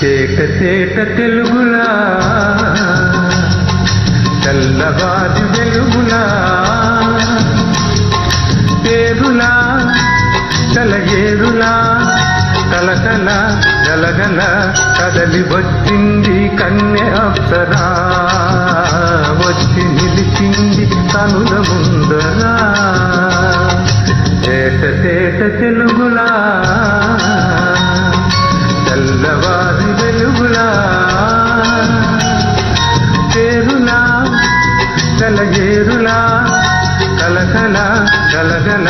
చేట చేట తెలుగులా తెల్లవారి వెలుగులా పేరులా కలయేరులా కలకల గలగల కదలి వచ్చింది కన్య అప్సరా వచ్చి నిలిచింది కనుల ముందరా చేట చేట తెలుగులా తెల్లవారి వెలుగులా పేరులా కలయేరులా కలకల గలగల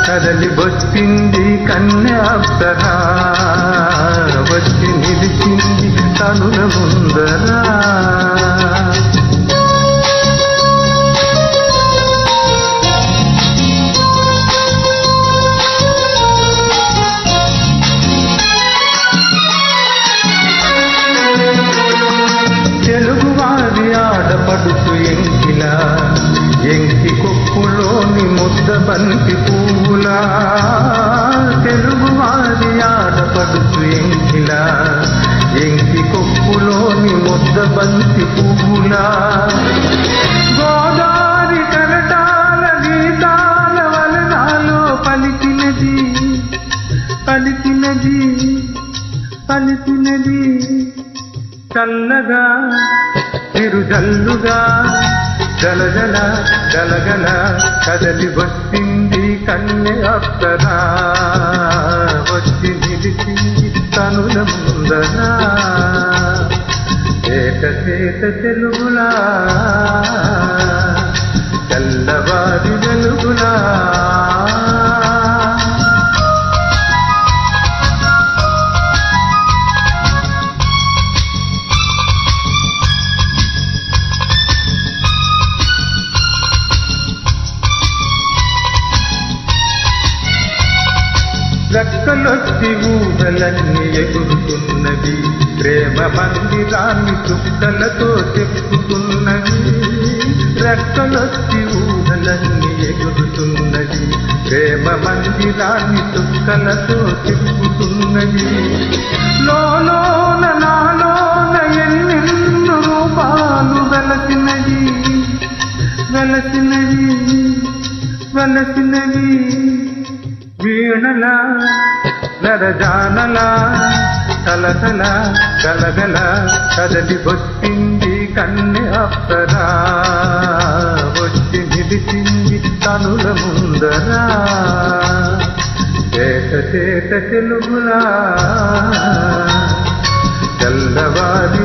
కదలి వచ్చింది కన్య అప్సరా వచ్చి నిలిచింది కనుల ముందరా తెలుగువారి ఆడపడుచు ఎంకిలా ఎంకి కొప్పులోని ముద్ద బంతి పువ్వులా తెలుగువారి ఆడపడుచు ఎంకిలా ఎంకి కొప్పులోని ముద్ద బంతి పువ్వులా గోదావరి కరటాల గీతాల వలనాలో పలికినది పలికినది పలికినది చల్లగా తిరుజల్లుగా గలగల గలగల కదలి వచ్చింది కన్య అప్సరా వచ్చి నిలిచింది కనుల ముందరా చేట చేట తెలుగులా తెల్లవారి వెలుగులా రెక్కలొచ్చి ఊహలన్నీ ఎగురుతున్నది ప్రేమ మందిరాన్ని చుక్కలతో చెప్పుతున్నది రెక్కలొచ్చి ఊహలన్నీ ఎగురుతున్నది ప్రేమ మందిరాన్ని చుక్కలతో చెప్పుతున్నది లోలోన నాలోన ఎన్నెన్నో రూపాలు వెలసినది వెలసినది వెలసినది వీణలా నరజానలా కలకల గలగల కదలి వచ్చింది కన్య అప్సరా వచ్చి నిలిచింది కనుల ముందరా చేట చేట తెలుగులా తెల్లవారి